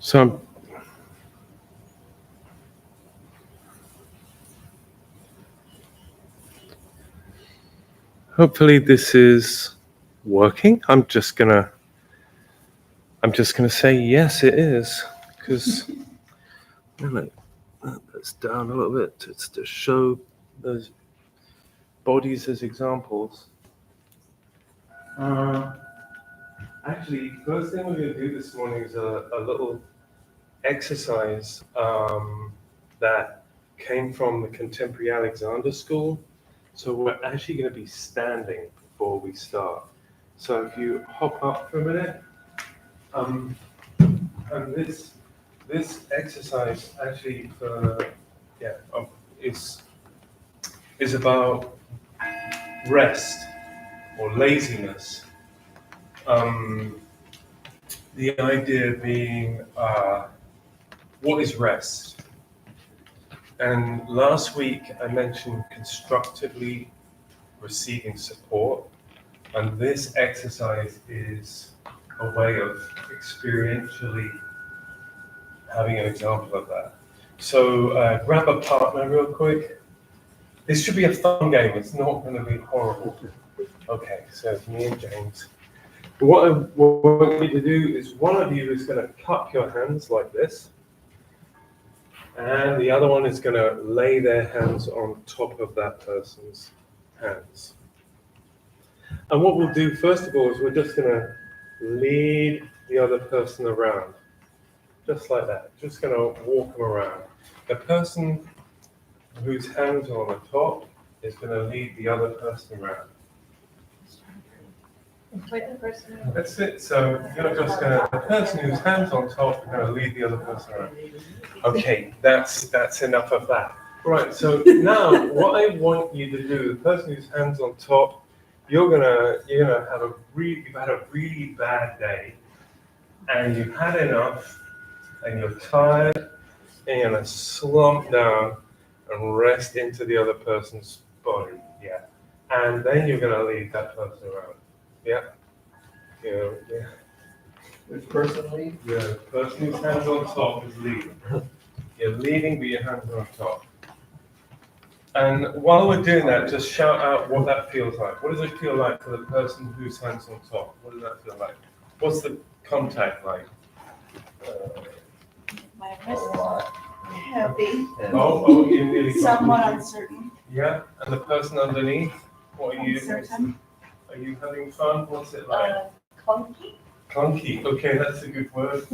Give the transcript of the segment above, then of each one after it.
So hopefully this is working. I'm just gonna say yes, it is, because that's down a little bit. It's to show those bodies as examples. Actually, first thing we're going to do this morning is a little exercise that came from the Contemporary Alexander School. So we're actually going to be standing before we start. So if you hop up for a minute, and this exercise actually is about rest or laziness. The idea being, what is rest? And last week I mentioned constructively receiving support, and this exercise is a way of experientially having an example of that. So grab a partner real quick. This should be a fun game, it's not going to be horrible. Okay, so it's me and James. What I want you to do is one of you is going to cup your hands like this, and the other one is going to lay their hands on top of that person's hands. And what we'll do first of all is we're just going to lead the other person around, just like that. Just going to walk them around. The person whose hands are on the top is going to lead the other person around. That's it. So you're just going to, the person whose hands on top is going to lead the other person around. Okay, that's enough of that. Right, so now what I want you to do, the person whose hands on top, you're gonna have you've had a really bad day, and you've had enough, and you're tired, and you're gonna slump down and rest into the other person's body. Yeah. And then you're gonna lead that person around. Yeah. Yeah. Which person lead? The person whose hands on top is leading. You're leading, but your hands are on top. And while we're doing that, just shout out what that feels like. What does it feel like for the person whose hands on top? What does that feel like? What's the contact like? My wrist heavy. Oh, you nearly got Somewhat it. uncertain. Yeah, and the person underneath, what are you? Uncertain. Are you having fun? What's it like? Clunky. Clunky. Okay, that's a good word.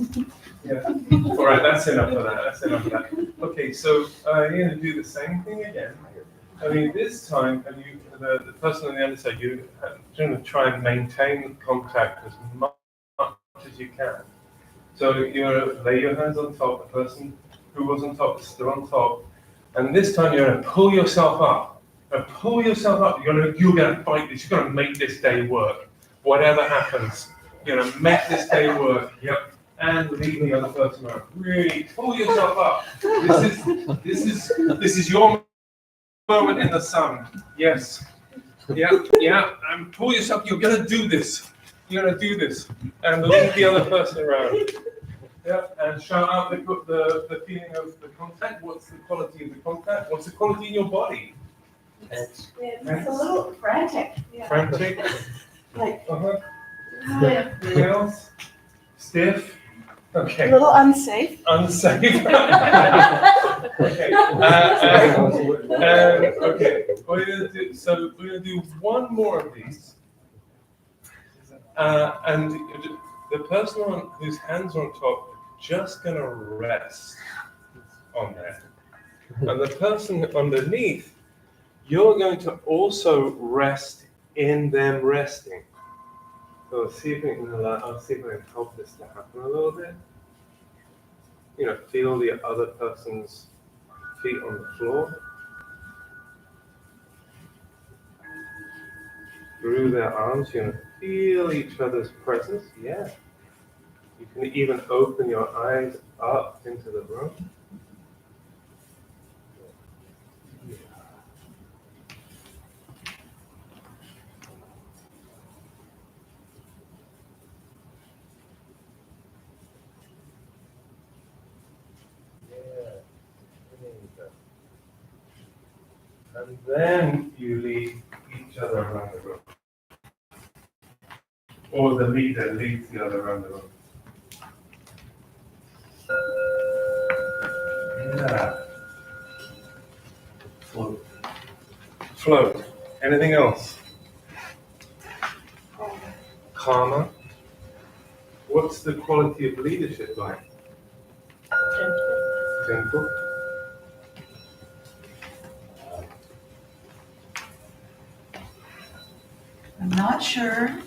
Yeah. All right, that's enough of that. That's enough of that. Okay, so you're going to do the same thing again. I mean, this time, and the person on the other side, you're going to try and maintain contact as much as you can. So you're going to lay your hands on top. The person who was on top is still on top, and this time you're going to pull yourself up. And pull yourself up. You're going to fight this. You're going to make this day work. Whatever happens, you're going to make this day work. Yep. And lead the other person around. Really pull yourself up. This is your moment in the sun. Yes. Yeah. And pull yourself. You're going to do this. You're going to do this. And lead the other person around. Yeah. And shout out the feeling of the contact. What's the quality of the contact? What's the quality in your body? It's a little frantic. Yeah. Frantic. Like, Anything else? Stiff. Okay. a little unsafe. Unsafe. Okay. Okay. We're gonna do one more of these, and the person whose hands are on top just gonna rest on there, and the person underneath, you're going to also rest in them resting. So I'll see if I can help this to happen a little bit. Feel the other person's feet on the floor. Through their arms, you're going to feel each other's presence. Yeah. You can even open your eyes up into the room. And then you lead each other around the room. Or the leader leads the other around the room. Yeah. Float. Float. Anything else? Calmer. What's the quality of leadership like? Gentle. I'm not sure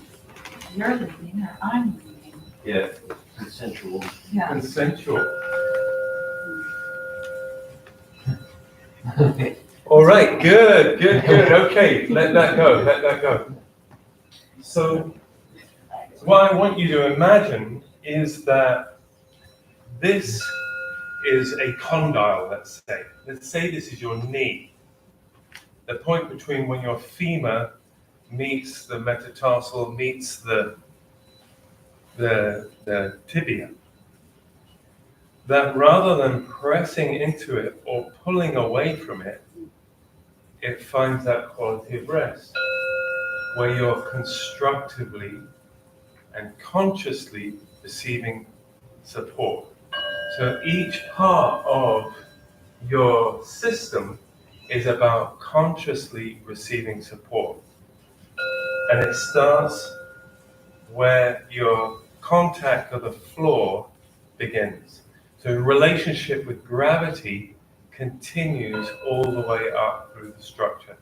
if you're leading or I'm leading. Yeah. Consensual. Yeah. Consensual. All right, good. Okay, let that go. So, what I want you to imagine is that this is a condyle, let's say. Let's say this is your knee. The point between when your femur meets the metatarsal, meets the tibia. That rather than pressing into it or pulling away from it, it finds that quality of rest where you're constructively and consciously receiving support. So each part of your system is about consciously receiving support. And it starts where your contact of the floor begins. So relationship with gravity continues all the way up through the structure.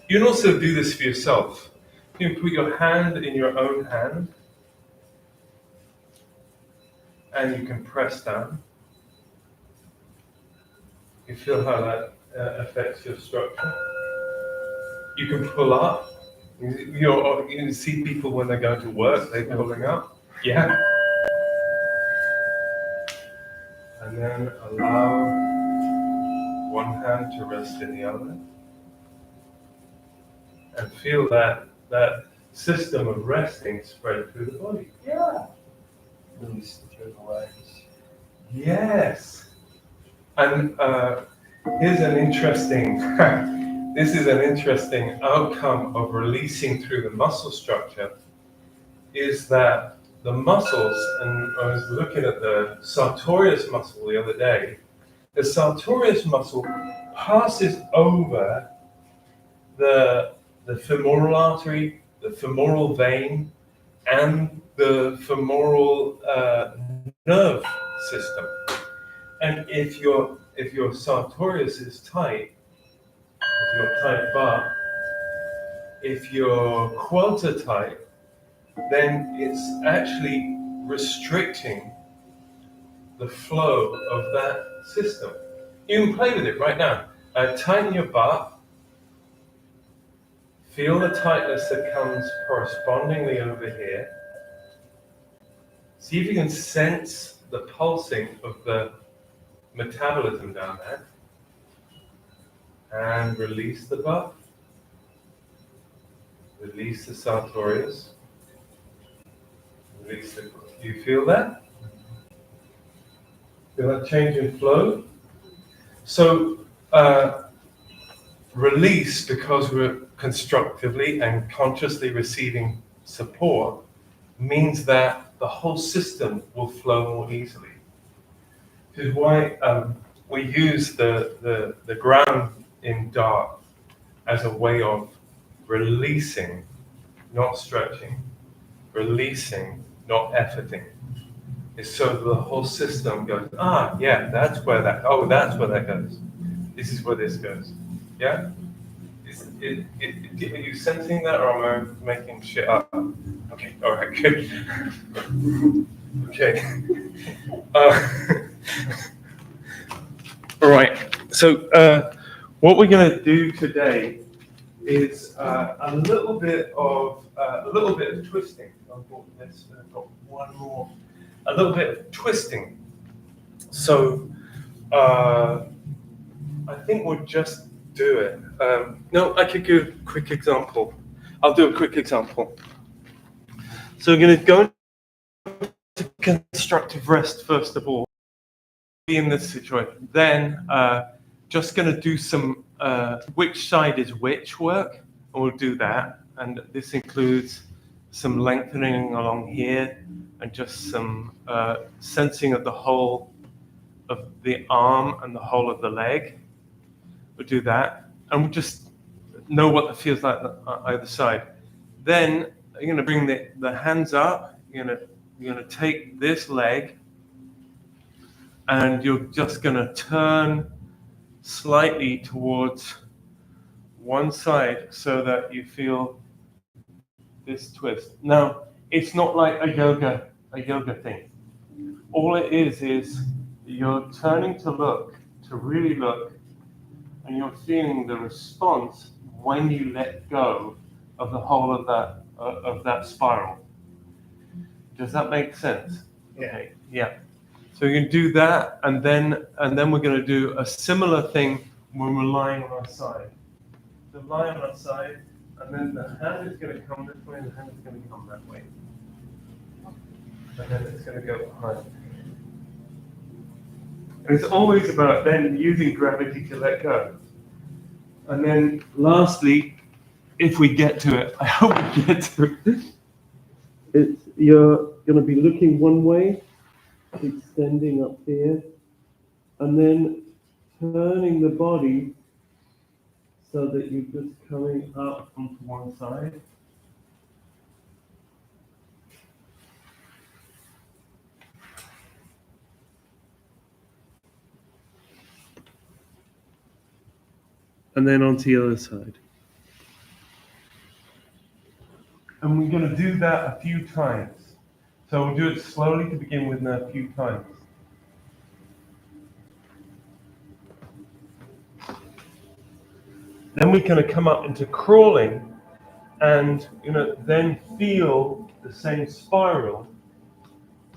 You can also do this for yourself. You can put your hand in your own hand and you can press down. You feel how that affects your structure. You can pull up. You can see people when they go to work, they're pulling up. Yeah. And then allow one hand to rest in the other. And feel that system of resting spread through the body. Yeah. Release through the legs. Yes. And here's an interesting, this is an interesting outcome of releasing through the muscle structure, is that the muscles, and I was looking at the sartorius muscle the other day, the sartorius muscle passes over the femoral artery, the femoral vein, and the femoral nerve system. And if your sartorius is tight, if you're tight bar, if your quads are tight, then it's actually restricting the flow of that system. You can play with it right now. Tighten your butt. Feel the tightness that comes correspondingly over here. See if you can sense the pulsing of the metabolism down there. And release the butt. Release the sartorius. Release the. Do you feel that? Feel that change in flow? So, release, because we're constructively and consciously receiving support, means that the whole system will flow more easily. Which is why we use the ground in dart as a way of releasing, not stretching, releasing, not efforting. It's so that the whole system goes, yeah, that's where that goes. This is where this goes. Yeah? Are you sensing that, or am I making shit up? Okay, all right, good. Okay. All right. So what we're going to do today is a little bit of twisting. I've got one more. A little bit of twisting. So I think we'll just do it. No, I could do a quick example. I'll do a quick example. So we're going to go to constructive rest first of all. Be in this situation. Then just going to do some which side is which work, and we'll do that. And this includes some lengthening along here and just some sensing of the whole of the arm and the whole of the leg. We'll do that, and we'll just know what it feels like on either side. Then you're going to bring the hands up. You're going to take this leg, and you're just going to turn slightly towards one side so that you feel this twist. Now, it's not like a yoga thing. All it is you're turning to really look, and you're feeling the response when you let go of the whole of that spiral. Does that make sense? Yeah. Okay. Yeah. So you can do that, and then we're going to do a similar thing when we're lying on our side. So lie on our side, and then the hand is going to come this way, and the hand is going to come that way. And then it's going to go behind. And it's always about then using gravity to let go. And then lastly, if we get to it, I hope we get to it, you're going to be looking one way, extending up here, and then turning the body so that you're just coming up onto one side. And then onto the other side. And we're going to do that a few times. So we'll do it slowly to begin with and a few times. Then we're going to come up into crawling and then feel the same spiral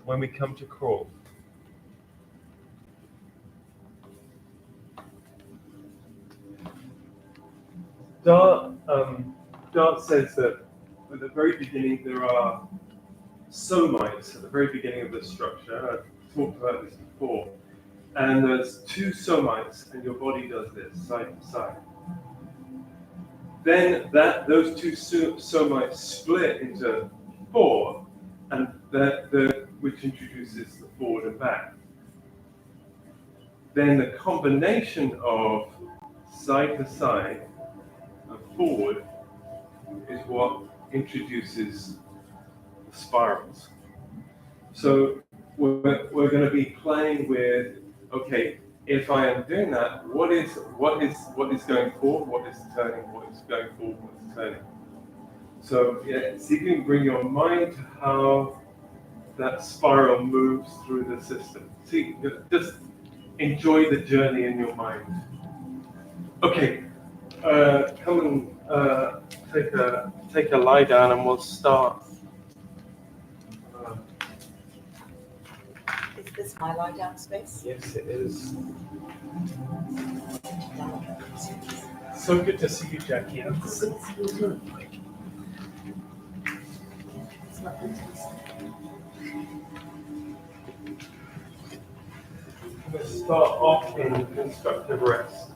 when we come to crawl. Dart says that at the very beginning there are somites at the very beginning of the structure. I've talked about this before. And there's two somites, and your body does this side to side. Then those two somites split into four, and which introduces the forward and back. Then the combination of side to side and forward is what introduces the spirals. So we're going to be playing with, okay, if I am doing that, what is going forward, what is turning, what is going forward, what is turning. So yeah, see if you can bring your mind to how that spiral moves through the system. See, just enjoy the journey in your mind. Okay, come and take a lie down, and we'll start. Is this my lie down space? Yes, it is. So good to see you, Jackie. I'm going to start off in constructive rest.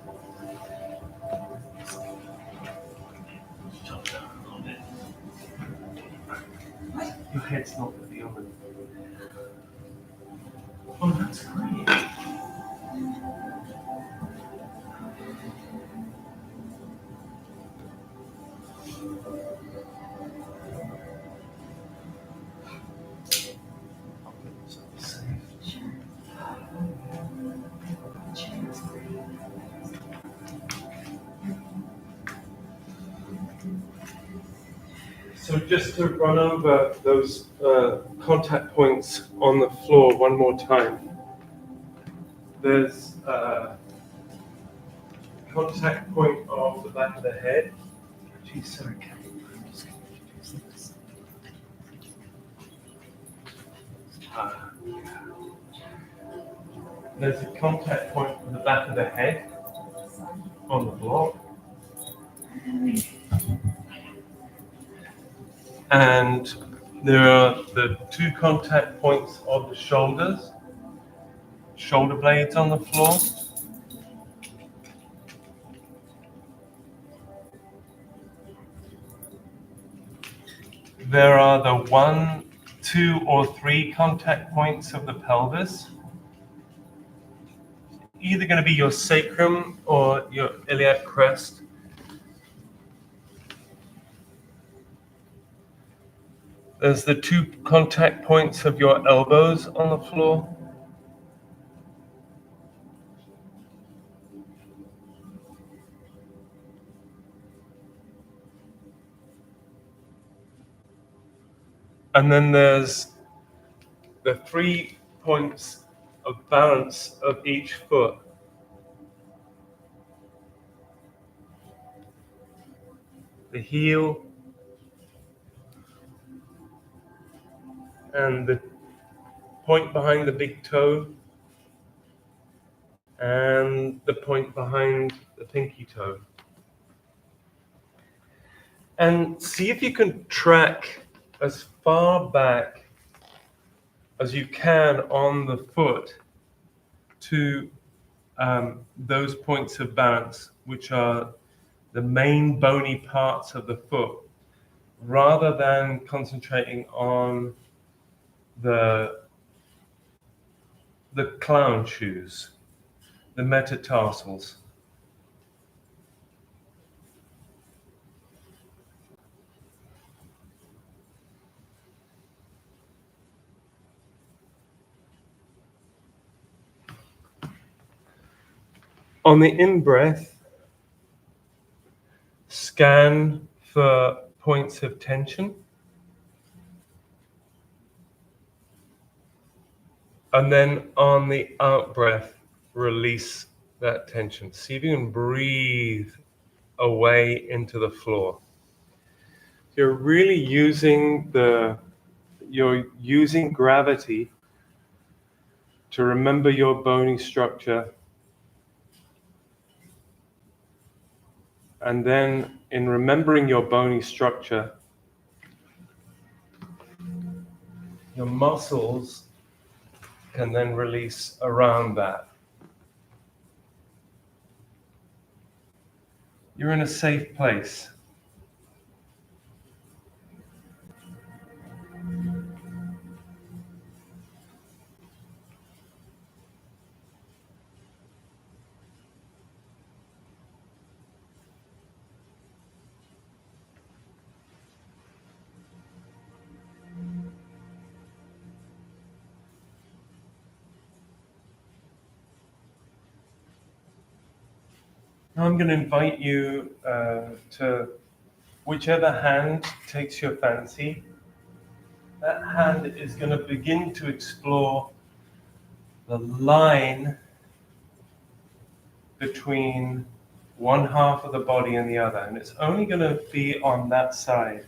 Your head's not going to be on it. Oh, that's great. So just to run over those contact points on the floor one more time. There's a contact point of the back of the head. Geez, sorry, Kathy. I'm just going to introduce this. There's a contact point for the back of the head on the block. And there are the two contact points of the shoulders, shoulder blades on the floor. there are the 1, 2, or 3 contact points of the pelvis. Either going to be your sacrum or your iliac crest. There's the 2 contact points of your elbows on the floor. And then there's the 3 points of balance of each foot. The heel and the point behind the big toe and the point behind the pinky toe. And see if you can track as far back as you can on the foot to those points of balance, which are the main bony parts of the foot, rather than concentrating on the clown shoes, the metatarsals. On the in-breath, scan for points of tension. And then on the out-breath, release that tension. See if you can breathe away into the floor. You're really using gravity to remember your bony structure. And then in remembering your bony structure, your muscles can then release around that. You're in a safe place. Now I'm going to invite you to whichever hand takes your fancy. That hand is going to begin to explore the line between one half of the body and the other, and it's only going to be on that side.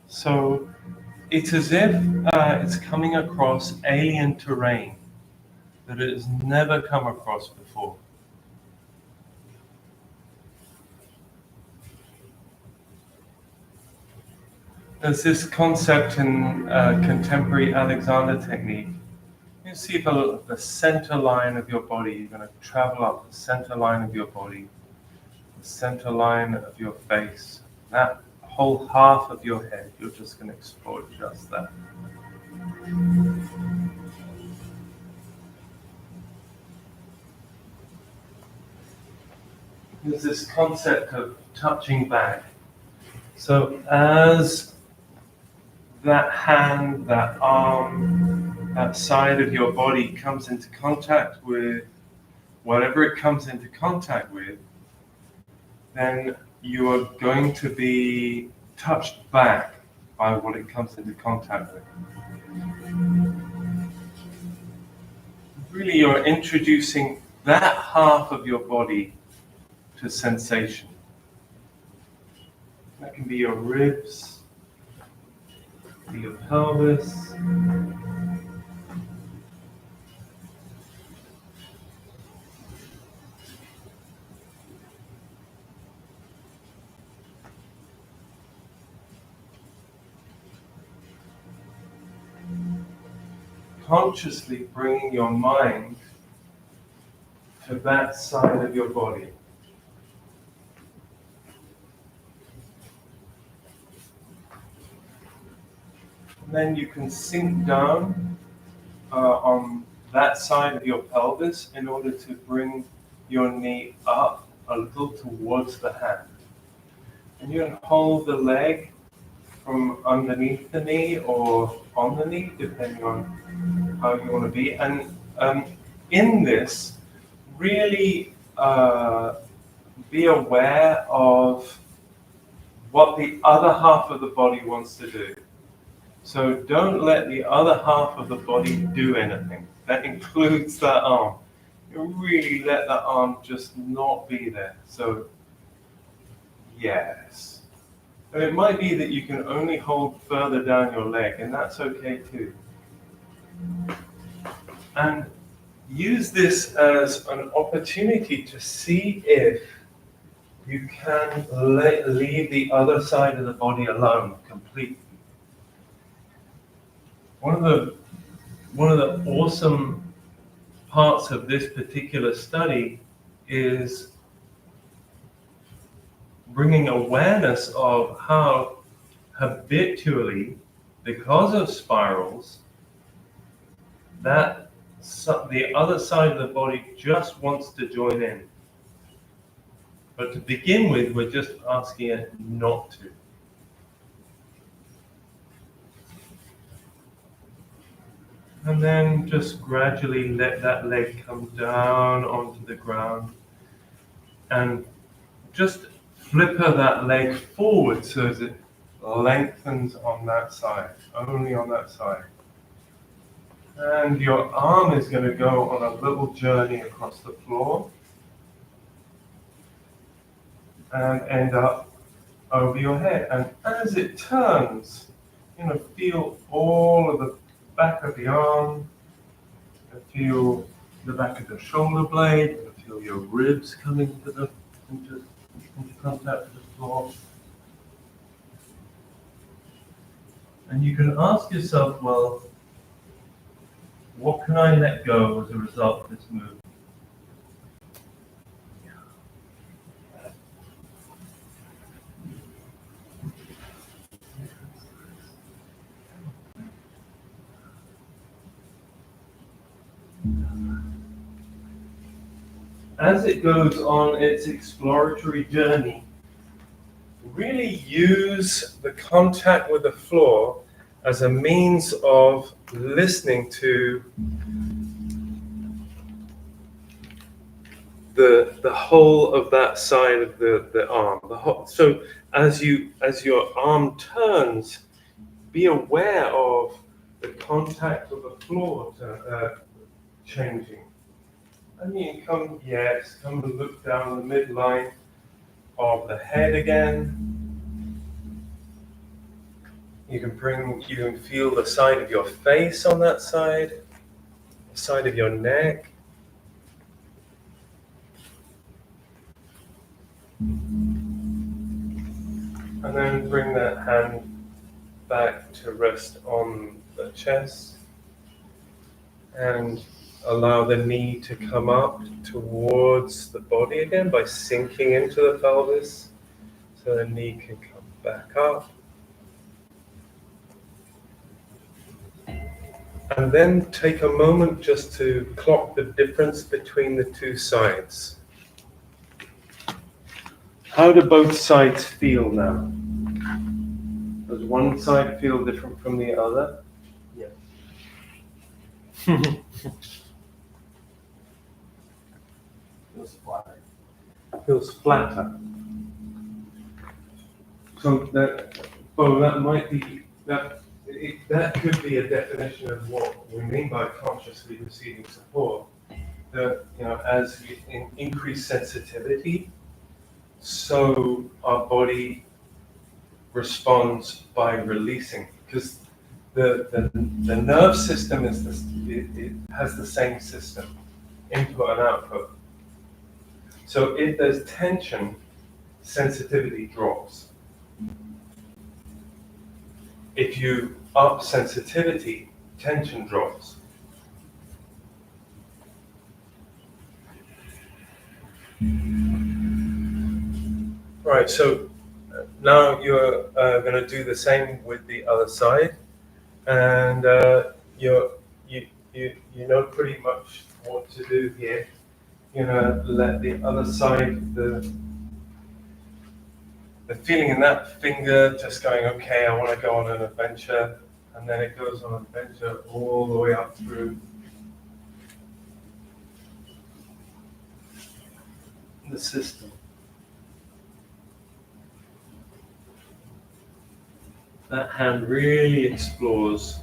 So it's as if it's coming across alien terrain that it has never come across before. There's this concept in contemporary Alexander technique. You see the center line of your body. You're going to travel up the center line of your body, the center line of your face. That whole half of your head, you're just going to explore just that. There's this concept of touching back. So as that hand, that arm, that side of your body comes into contact with whatever it comes into contact with, then you are going to be touched back by what it comes into contact with. Really, you're introducing that half of your body to sensation. That can be your ribs, your pelvis, consciously bringing your mind to that side of your body. And then you can sink down on that side of your pelvis in order to bring your knee up a little towards the hand. And you can hold the leg from underneath the knee or on the knee, depending on how you want to be. And in this, really be aware of what the other half of the body wants to do. So don't let the other half of the body do anything. That includes that arm. You really let that arm just not be there. So, yes. And it might be that you can only hold further down your leg, and that's okay too. And use this as an opportunity to see if you can leave the other side of the body alone completely. One of the awesome parts of this particular study is bringing awareness of how habitually, because of spirals, that the other side of the body just wants to join in. But to begin with, we're just asking it not to. And then just gradually let that leg come down onto the ground and just flipper that leg forward so as it lengthens on that side, only on that side. And your arm is going to go on a little journey across the floor and end up over your head. And as it turns, feel all of the back of the arm, feel the back of the shoulder blade, feel your ribs coming into contact with the floor. And you can ask yourself, well, what can I let go as a result of this move? As it goes on its exploratory journey, really use the contact with the floor as a means of listening to the whole of that side of the arm. So as your arm turns, be aware of the contact of the floor changing. And you can come and look down the midline of the head again. You can feel the side of your face on that side, the side of your neck. And then bring that hand back to rest on the chest and allow the knee to come up towards the body again by sinking into the pelvis so the knee can come back up. And then take a moment just to clock the difference between the two sides. How do both sides feel now? Does one side feel different from the other? Yes. Feels flatter. Feels flatter. So that might be that could be a definition of what we mean by consciously receiving support. As we increase sensitivity, so our body responds by releasing, because the nerve system it has the same system, input and output. So if there's tension, sensitivity drops. If you up sensitivity, tension drops. Right, so now you're going to do the same with the other side, and you know pretty much what to do here. You're gonna let the other side, the feeling in that finger just going, okay, I want to go on an adventure, and then it goes on an adventure all the way up through the system. That hand really explores.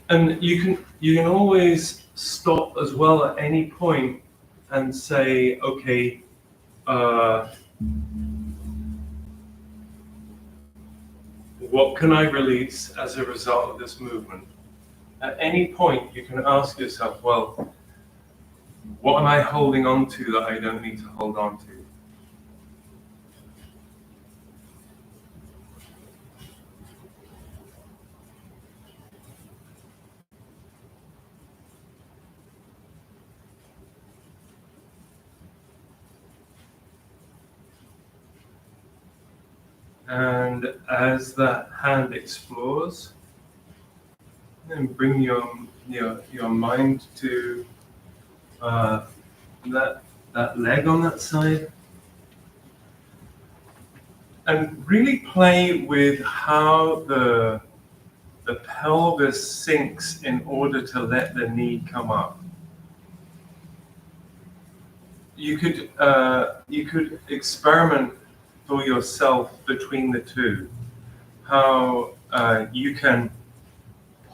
And you can always stop as well at any point and say, okay, what can I release as a result of this movement? At any point, you can ask yourself, well, what am I holding on to that I don't need to hold on to? And as that hand explores, then bring your mind to that leg on that side, and really play with how the pelvis sinks in order to let the knee come up. You could experiment for yourself between the two, how you can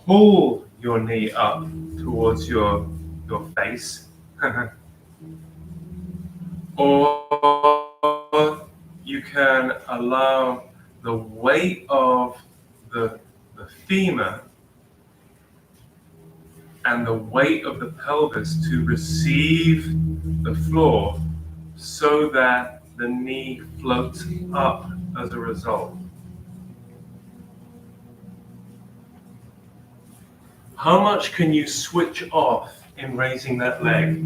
pull your knee up towards your face, or you can allow the weight of the femur and the weight of the pelvis to receive the floor so that the knee floats up as a result. How much can you switch off in raising that leg?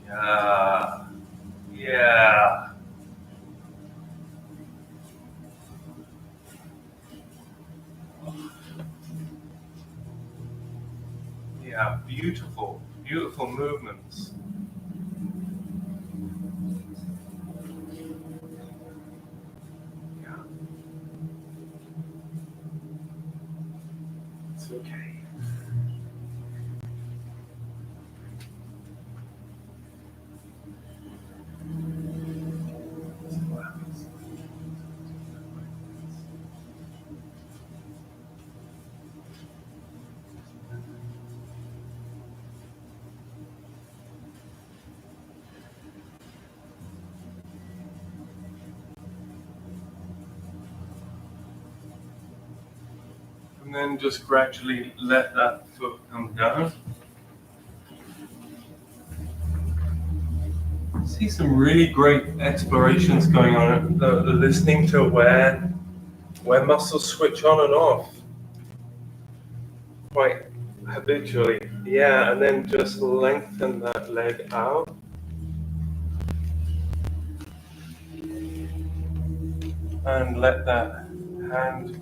Yeah. Yeah. Yeah, beautiful, beautiful movements. Yeah. It's okay. And then just gradually let that foot come down. See some really great explorations going on, listening to where muscles switch on and off quite habitually. Yeah, and then just lengthen that leg out. And let that hand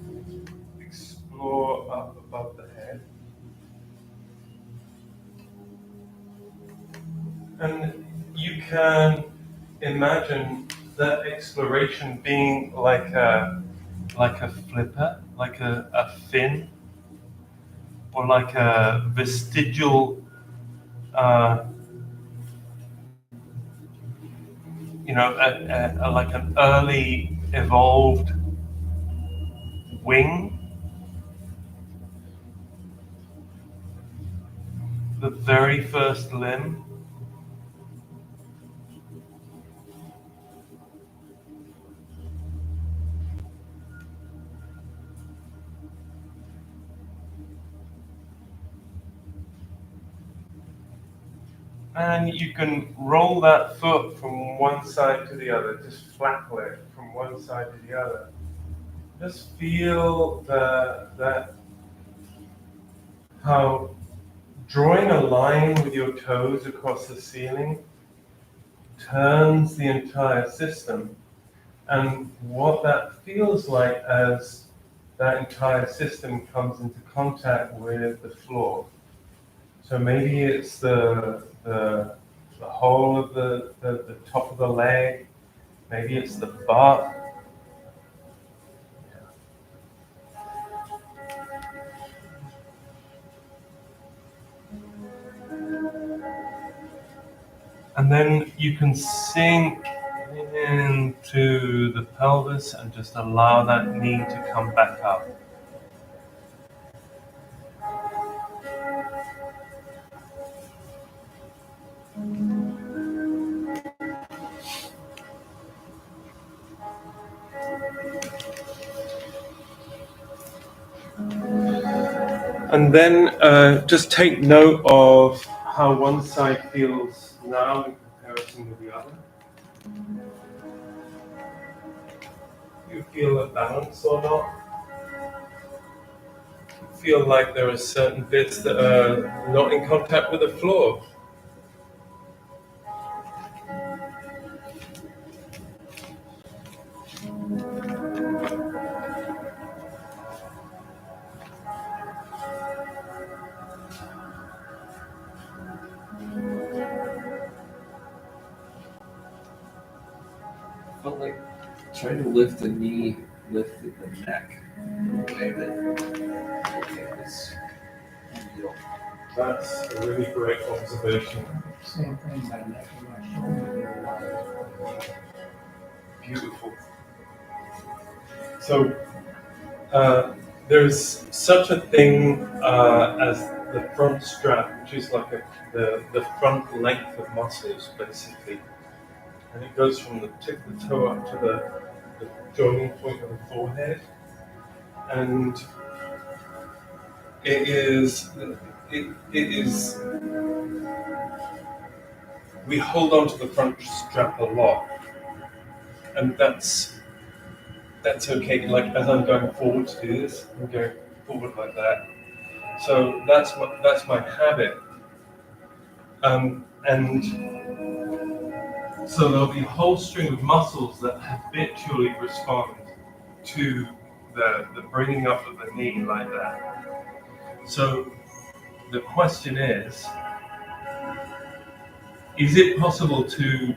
explore up above the head. And you can imagine that exploration being like a flipper, like a fin, or like a vestigial, like an early evolved wing. The very first limb. And you can roll that foot from one side to the other, just flapping it from one side to the other. Just feel that how drawing a line with your toes across the ceiling turns the entire system, and what that feels like as that entire system comes into contact with the floor. So maybe it's the whole of the top of the leg, maybe it's the butt. And then you can sink into the pelvis and just allow that knee to come back up. And then just take note of how one side feels now in comparison with the other. Do you feel a balance or not? Feel like there are certain bits that are not in contact with the floor. Felt like trying to lift the knee, lifted the neck in a way that it was ideal. That's a really great observation. Same thing, my neck and my shoulder. Beautiful. So there's such a thing as the front strap, which is like the front length of muscles, basically. And it goes from the tip of the toe up to the joining point of the forehead. And it is, we hold on to the front strap a lot. And that's okay. Like as I'm going forward to do this, I'm going forward like that. So that's my habit. And so there'll be a whole string of muscles that habitually respond to the bringing up of the knee like that. So the question is it possible to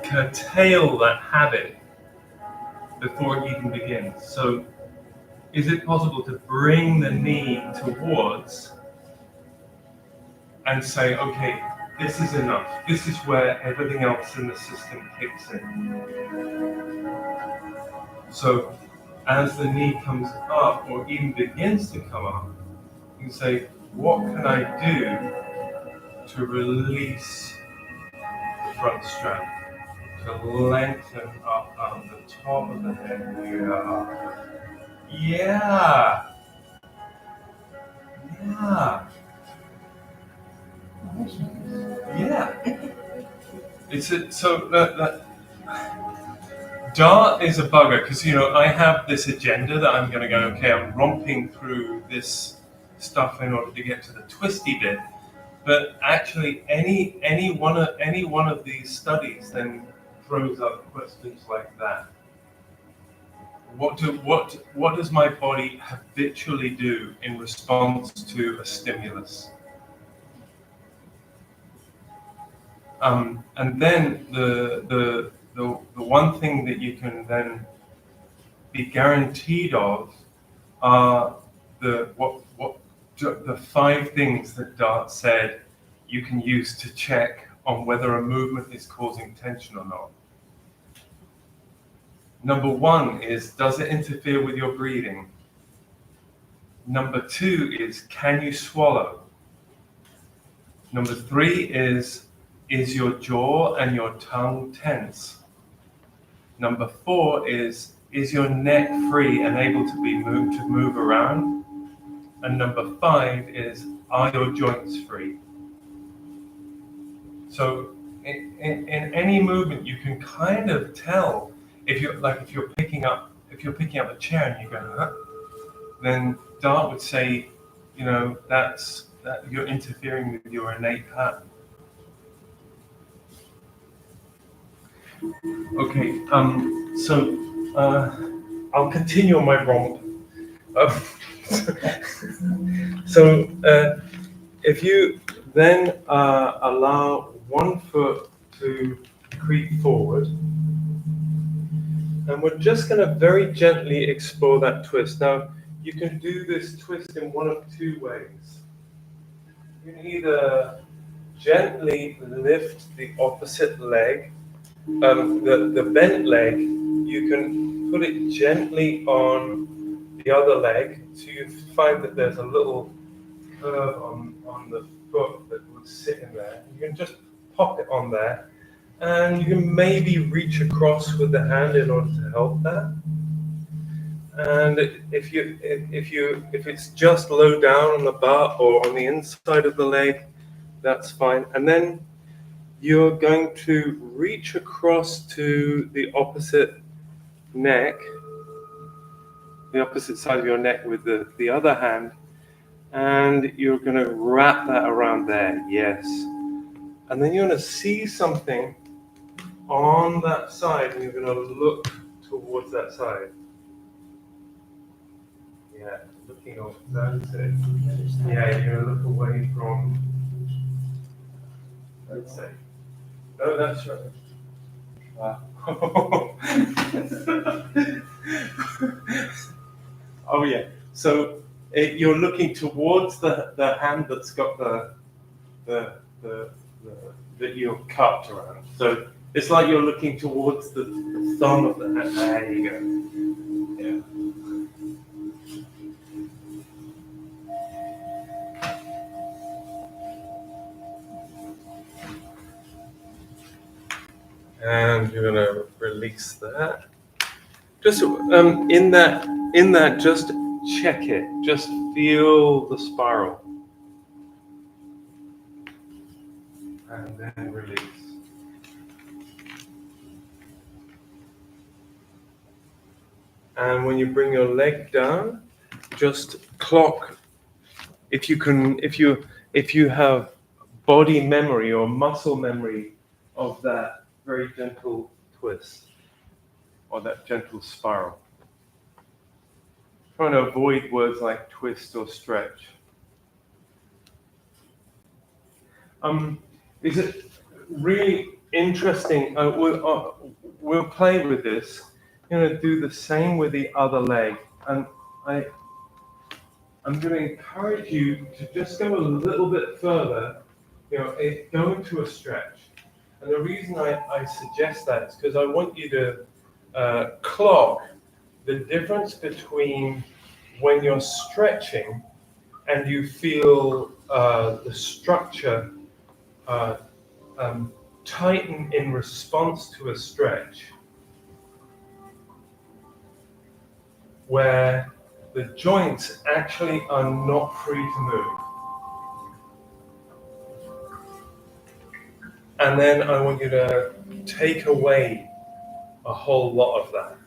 curtail that habit before it even begins? So is it possible to bring the knee towards and say, okay, this is enough. This is where everything else in the system kicks in. So as the knee comes up or even begins to come up, you can say, what can I do to release the front strap, to lengthen up the top of the head? Yeah. So that Dart is a bugger because I have this agenda that I'm going to go. Okay, I'm romping through this stuff in order to get to the twisty bit. But actually, any one of these studies then throws up questions like that. What does my body habitually do in response to a stimulus? And then the one thing that you can then be guaranteed of are the 5 things that Dart said you can use to check on whether a movement is causing tension or not. Number 1 is, does it interfere with your breathing? Number 2 is, can you swallow? Number 3 is your jaw and your tongue tense? Number 4 is your neck free and able to move around? And number 5 is, are your joints free? So in any movement, you can kind of tell if you're picking up a chair and you go, huh? Then Dart would say, that you're interfering with your innate pattern. Okay, so I'll continue on my romp. Um, so if you then allow one foot to creep forward, and we're just going to very gently explore that twist. Now, you can do this twist in one of two ways. You can either gently lift the opposite leg, the bent leg, you can put it gently on the other leg, so you find that there's a little curve on the foot that would sit in there. You can just pop it on there, and you can maybe reach across with the hand in order to help that. And if it's just low down on the butt or on the inside of the leg, that's fine. And then you're going to reach across to the opposite neck, the opposite side of your neck with the other hand, and you're going to wrap that around there. Yes. And then you're going to see something on that side, and you're going to look towards that side. Yeah, looking over. That's it. Yeah, you're going to look away from. That's it. No, that's right. Wow. Oh yeah. So you're looking towards the hand that's got the that you're cupped around. So it's like you're looking towards the thumb of the hand. There you go. Yeah. And you're gonna release that. Just in that, just check it. Just feel the spiral, and then release. And when you bring your leg down, just clock. If you have body memory or muscle memory of that very gentle twist or that gentle spiral. Trying to avoid words like twist or stretch. Is it really interesting? We'll play with this. I'm going to do the same with the other leg, and I'm going to encourage you to just go a little bit further. Go into a stretch. And the reason I suggest that is because I want you to clock the difference between when you're stretching and you feel the structure tighten in response to a stretch, where the joints actually are not free to move. And then I want you to take away a whole lot of that.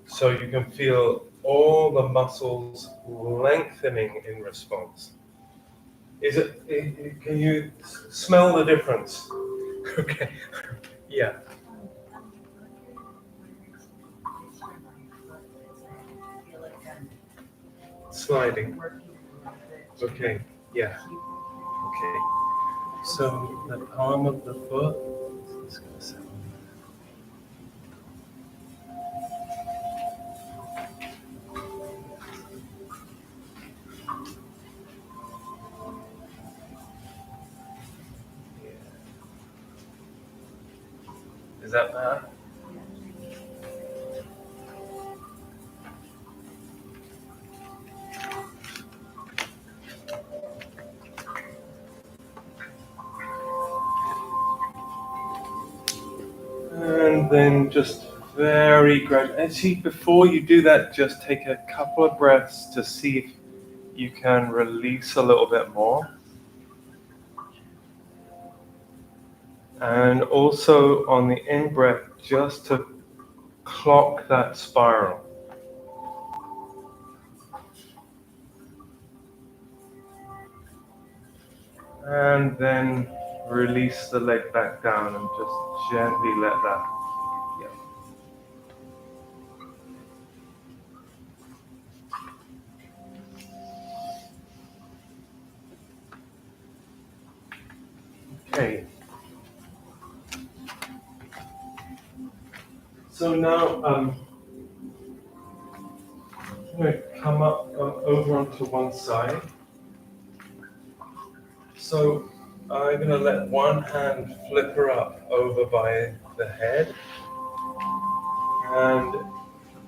So you can feel all the muscles lengthening in response. Can you smell the difference? Okay, yeah. Sliding. Okay, yeah. Okay. So the palm of the foot is going to sound. Is that bad? And then just very gradually. Actually, before you do that, just take a couple of breaths to see if you can release a little bit more. And also on the in breath, just to clock that spiral. And then release the leg back down and just gently let that So now I'm going to come up over onto one side. So I'm going to let one hand flicker up over by the head, and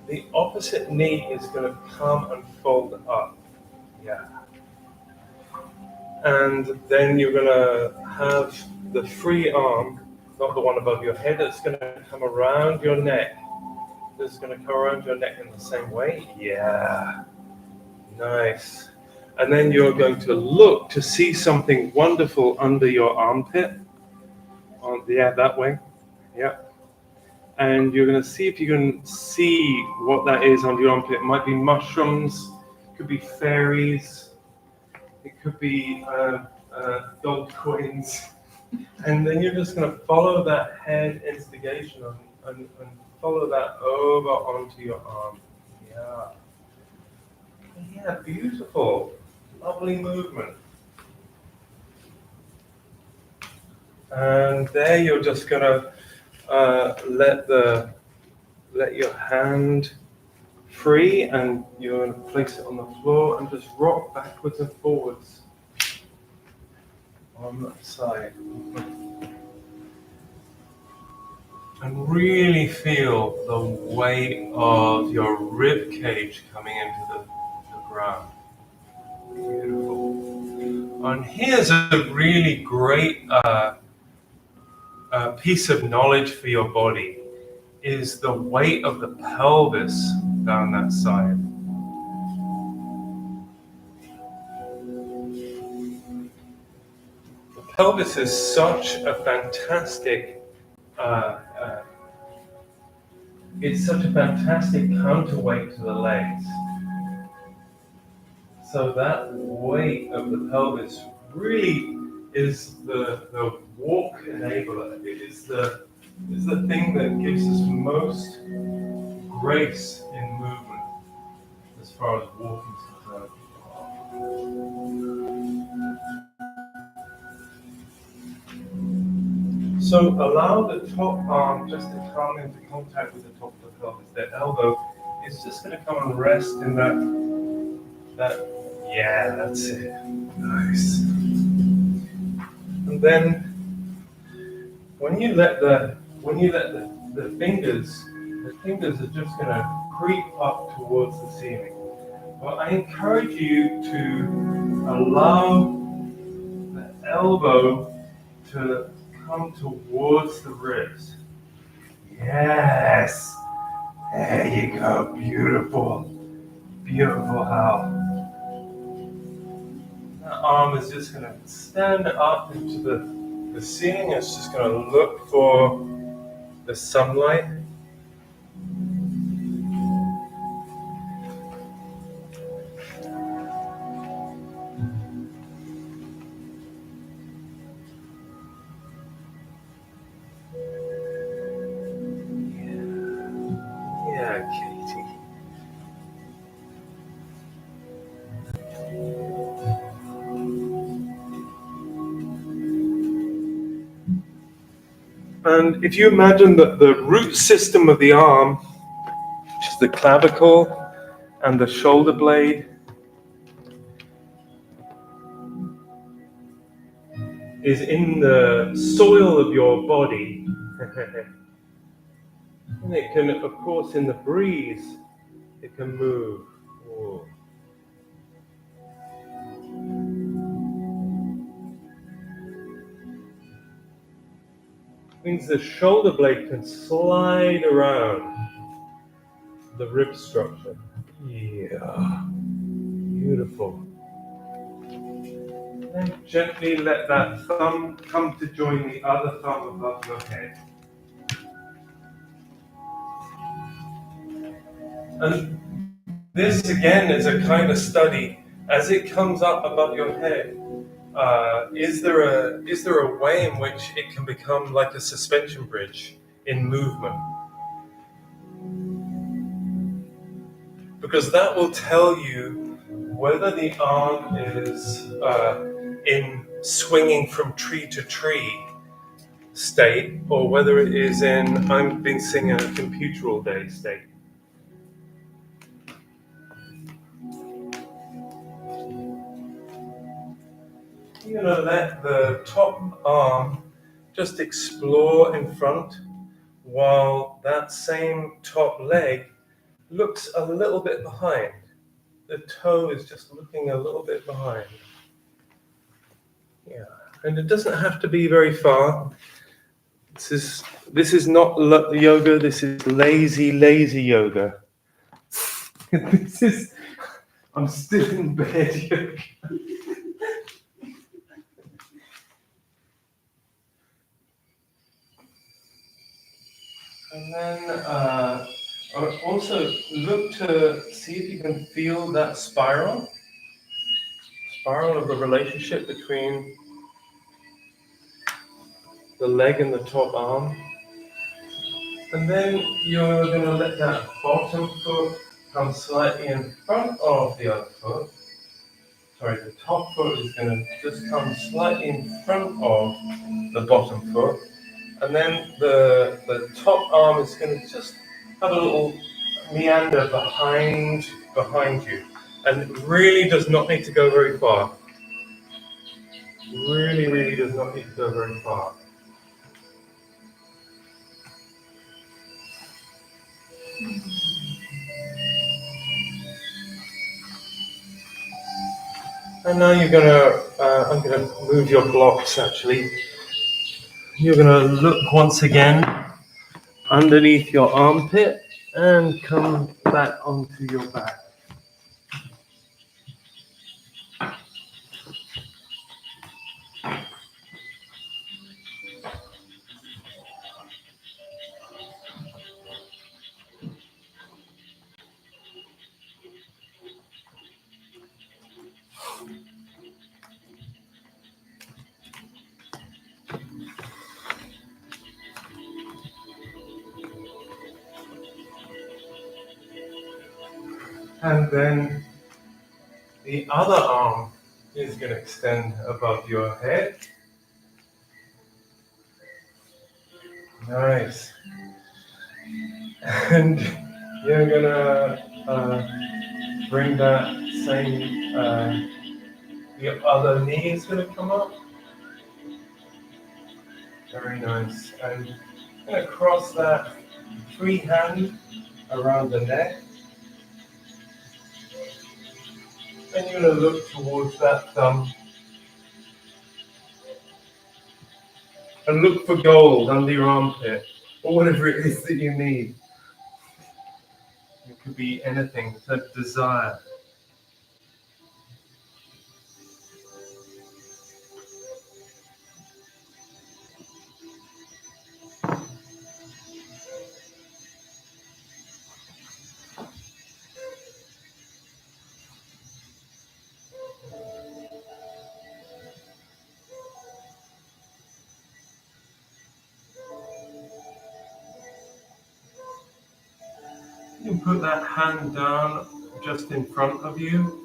the opposite knee is going to come and fold up. Yeah. And then you're going to have the free arm, not the one above your head, it's going to come around your neck. It's going to come around your neck in the same way. Yeah. Nice. And then you're going to look to see something wonderful under your armpit. Yeah, that way. Yeah. And you're going to see if you can see what that is under your armpit. It might be mushrooms, it could be fairies, it could be gold coins. And then you're just going to follow that head instigation and follow that over onto your arm. Yeah. Yeah, beautiful. Lovely movement. And there you're just going to let your hand free, and you're going to place it on the floor and just rock backwards and forwards on that side. And really feel the weight of your rib cage coming into the ground. Beautiful. And here's a really great piece of knowledge for your body, is the weight of the pelvis down that side. The pelvis is such a fantastic it's such a fantastic counterweight to the legs. So that weight of the pelvis really is the walk enabler. It is the thing that gives us most grace in movement as far as walking is concerned. So allow the top arm just to come into contact with the top of the pelvis. The elbow is just going to come and rest in that. Yeah, that's it. Nice. And then when you let the fingers are just going to creep up towards the ceiling. Well, I encourage you to allow the elbow to come towards the ribs. Yes. There you go. Beautiful. Beautiful, Hal. That arm is just going to stand up into the ceiling. It's just going to look for the sunlight. Yeah, Katie. And if you imagine that the root system of the arm, which is the clavicle and the shoulder blade, is in the soil of your body, and it can, of course, in the breeze, it can move. Whoa. Means the shoulder blade can slide around the rib structure. Yeah, beautiful. Then gently let that thumb come to join the other thumb above your head. And this again is a kind of study. As it comes up above your head, is there a way in which it can become like a suspension bridge in movement? Because that will tell you whether the arm is in swinging from tree to tree, state or whether it is in I've been sitting at a computer all day state. You're going to let the top arm just explore in front while that same top leg looks a little bit behind. The toe is just looking a little bit behind. Yeah, and it doesn't have to be very far. This is not yoga. This is lazy yoga. This is I'm still in bed yoga. And then also look to see if you can feel that spiral of the relationship between the leg and the top arm. And then you're going to let that bottom foot come slightly in front of the other foot. Sorry, the top foot is going to just come slightly in front of the bottom foot. And then the top arm is going to just have a little meander behind you. And it really does not need to go very far. Really does not need to go very far. And now you're gonna, I'm gonna move your blocks actually. You're gonna look once again underneath your armpit and come back onto your back. And then the other arm is going to extend above your head. Nice. And you're going to bring that same, your other knee is going to come up. Very nice. And I'm going to cross that free hand around the neck. And you're going to look towards that thumb. And look for gold under your armpit, or whatever it is that you need. It could be anything, that desire. You can put that hand down just in front of you,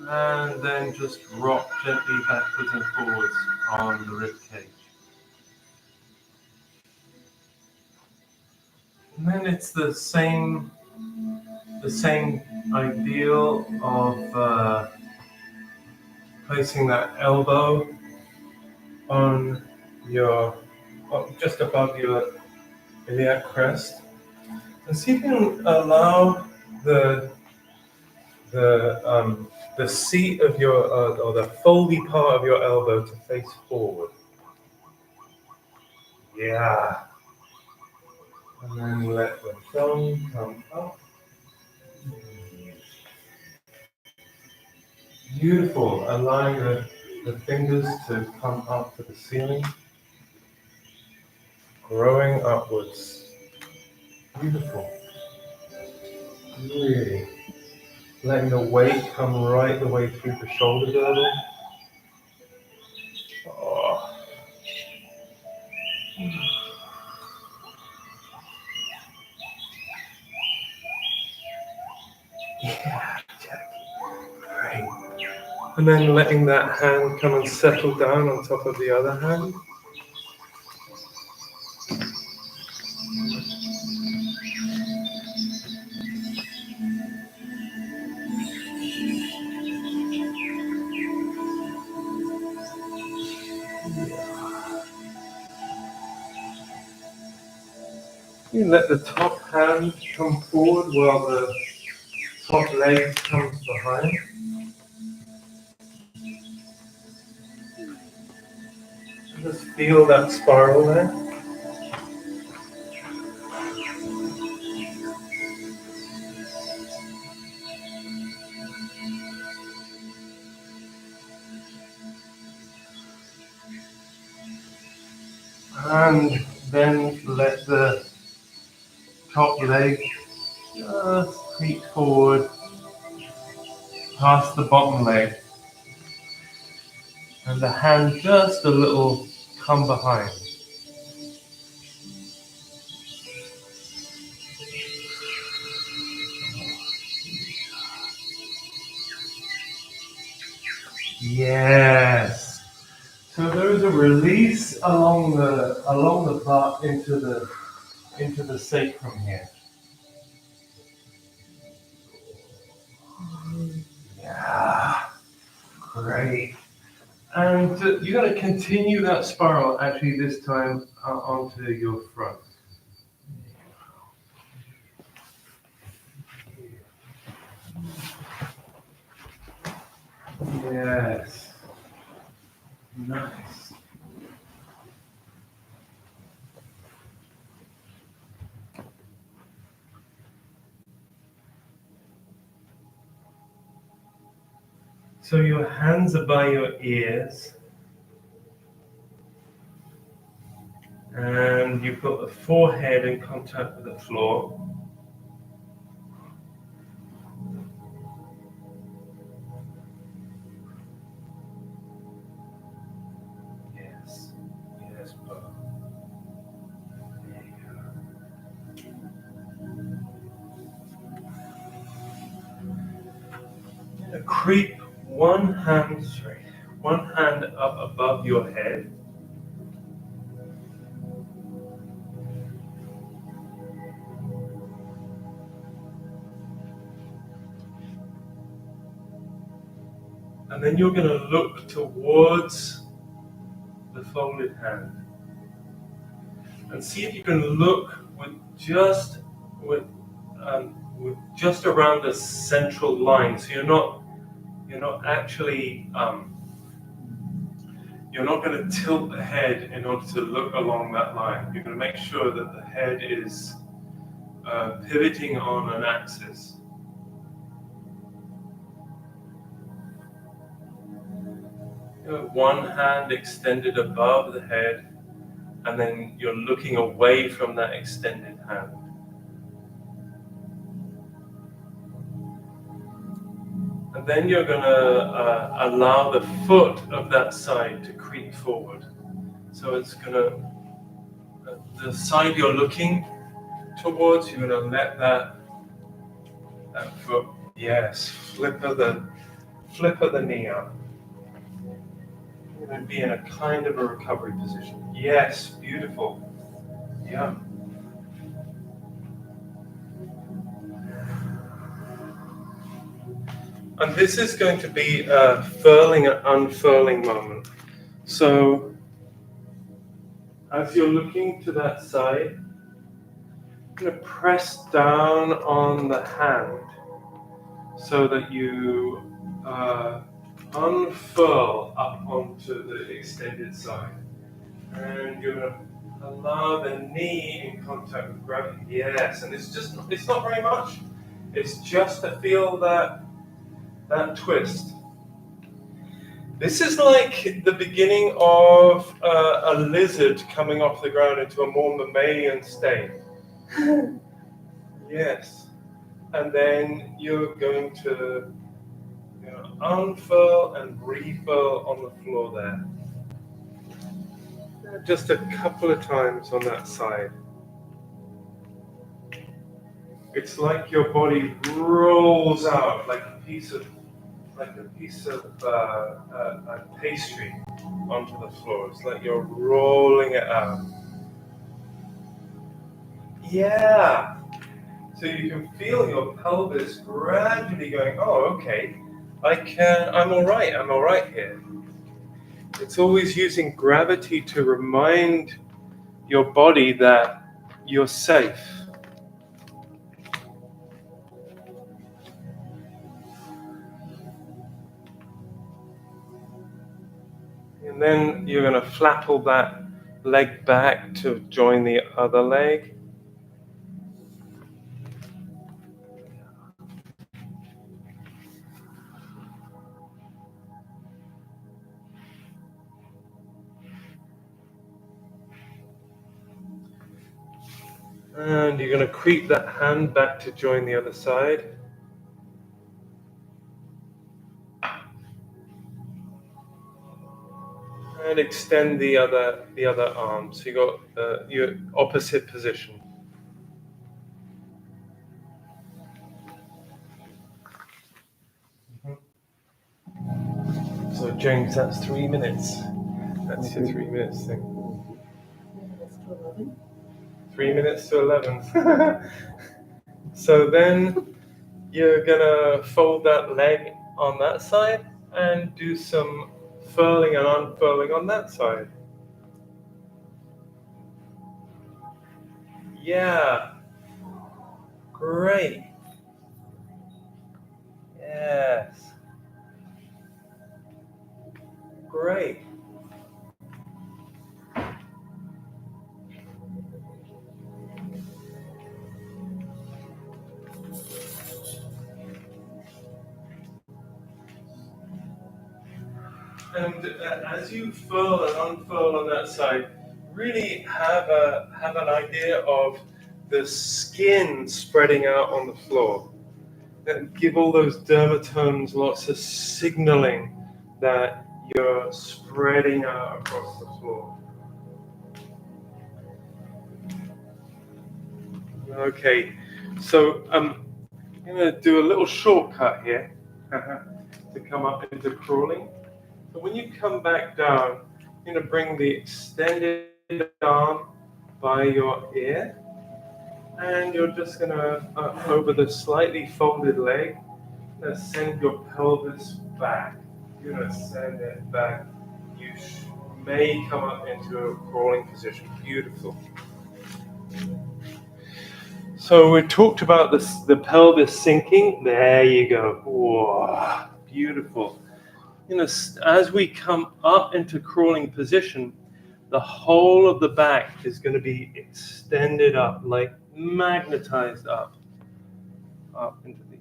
and then just rock gently backwards and forwards on the rib cage. And then it's the same ideal of placing that elbow on your, just above your iliac crest, and see if you can allow the seat of your or the foldy part of your elbow to face forward. Yeah. And then let the thumb come up. Beautiful. Allowing the fingers to come up to the ceiling. Growing upwards. Beautiful. Really. Letting the weight come right the way through the shoulder girdle. Oh. Yeah, Jackie. Great. And then letting that hand come and settle down on top of the other hand. You let the top hand come forward while the top leg comes behind. Just feel that spiral there. And then let the top leg just creep forward past the bottom leg. And the hand just a little come behind. Yes. So there is a release along the butt into the sacrum here. Yeah, great. And you're going to continue that spiral actually this time onto your front. Yes. Nice. So your hands are by your ears. And you've got the forehead in contact with the floor. Yes. Yes, Bob. There you go. Creep one hand up above your head. And then you're going to look towards the folded hand. And see if you can look with just around the central line. So you're not actually you're not going to tilt the head in order to look along that line. You're going to make sure that the head is pivoting on an axis. One hand extended above the head, and then you're looking away from that extended hand. And then you're going to allow the foot of that side to creep forward. So it's going to, the side you're looking towards, you're going to let that foot, yes, flip of the knee up. You're going to be in a kind of a recovery position. Yes, beautiful. Yeah. And this is going to be a furling and unfurling moment. So, as you're looking to that side, you're going to press down on the hand so that you unfurl up onto the extended side. And you're going to allow the knee in contact with gravity. Yes, and it's not very much. It's just to feel that twist. This is like the beginning of a lizard coming off the ground into a more mammalian state. Yes. And then you're going to unfurl and refurl on the floor there. Just a couple of times on that side. It's like your body rolls out like a piece of pastry onto the floor. It's like you're rolling it out. Yeah. So you can feel your pelvis gradually going, oh, okay, I'm all right here. It's always using gravity to remind your body that you're safe. And then you're going to flapple that leg back to join the other leg. And you're going to creep that hand back to join the other side. And extend the other arm. So you got your opposite position. So James, that's 3 minutes. That's your 3 minutes thing. 3 minutes to 11. So then you're gonna fold that leg on that side and do some furling and unfurling on that side. Yeah. Great. Yes. Great. And as you furl and unfurl on that side, really have an idea of the skin spreading out on the floor. And give all those dermatomes lots of signaling that you're spreading out across the floor. Okay, so I'm going to do a little shortcut here to come up into crawling. So when you come back down, you're going to bring the extended arm by your ear, and you're just going to, over the slightly folded leg, send your pelvis back. You're going to send it back. You may come up into a crawling position. Beautiful. So we talked about the pelvis sinking. There you go. Whoa, beautiful. As we come up into crawling position, the whole of the back is going to be extended up, like magnetized up into the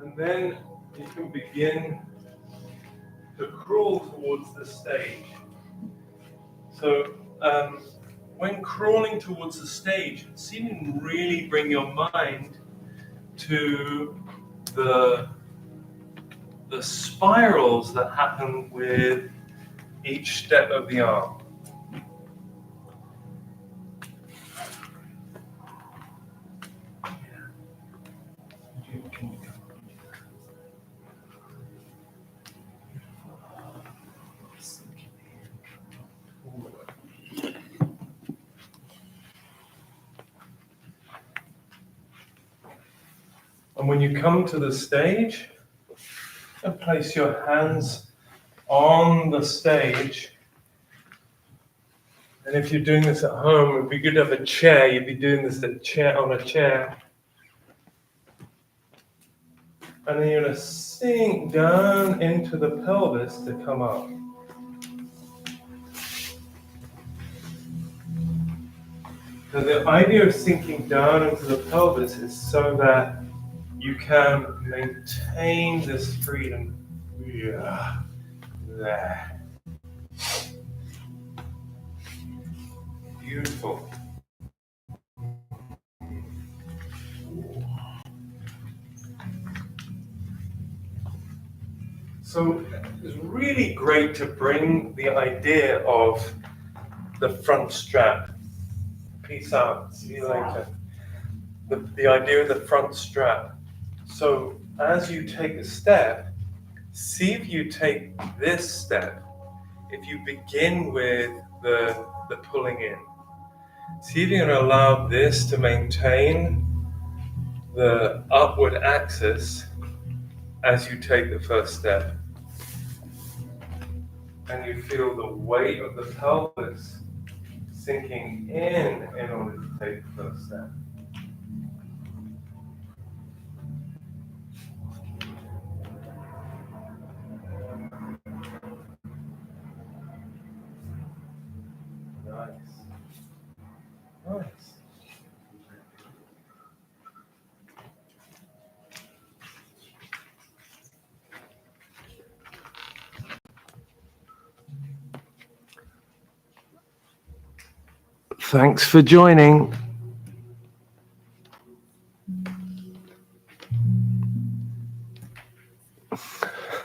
And then you can begin to crawl towards the stage. So when crawling towards the stage, see if you can really bring your mind to the spirals that happen with each step of the arm. And when you come to the stage, and place your hands on the stage. And if you're doing this at home, it'd be good to have a chair. You'd be doing this on a chair. And then you're going to sink down into the pelvis to come up. So the idea of sinking down into the pelvis is so that you can maintain this freedom. Yeah. There. Beautiful. So it's really great to bring the idea of the front strap. Peace out. See you later. The idea of the front strap. So as you take a step, see if you take this step, if you begin with the pulling in. See if you're going to allow this to maintain the upward axis as you take the first step. and you feel the weight of the pelvis sinking in order to take the first step. Nice. Nice. Thanks for joining.